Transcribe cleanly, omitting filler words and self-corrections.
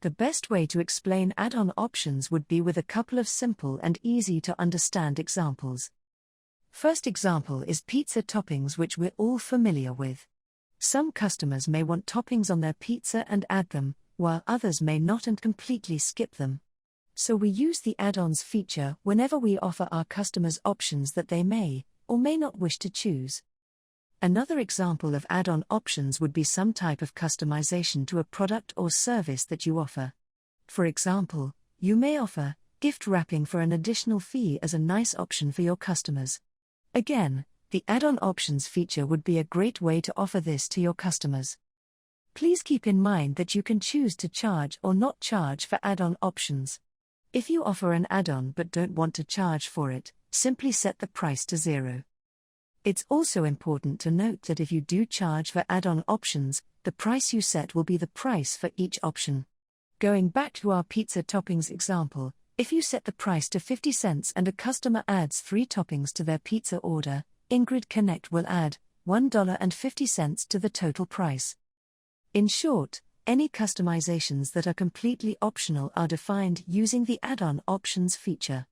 The best way to explain add-on options would be with a couple of simple and easy to understand examples. First example is pizza toppings, which we're all familiar with. Some customers may want toppings on their pizza and add them, while others may not and completely skip them. So we use the add-ons feature whenever we offer our customers options that they may or may not wish to choose. Another example of add-on options would be some type of customization to a product or service that you offer. For example, you may offer gift wrapping for an additional fee as a nice option for your customers. Again, the add-on options feature would be a great way to offer this to your customers. Please keep in mind that you can choose to charge or not charge for add-on options. If you offer an add-on but don't want to charge for it, simply set the price to 0. It's also important to note that if you do charge for add-on options, the price you set will be the price for each option. Going back to our pizza toppings example, if you set the price to 50 cents and a customer adds 3 toppings to their pizza order, Ingrid Connect will add $1.50 to the total price. In short, any customizations that are completely optional are defined using the add-on options feature.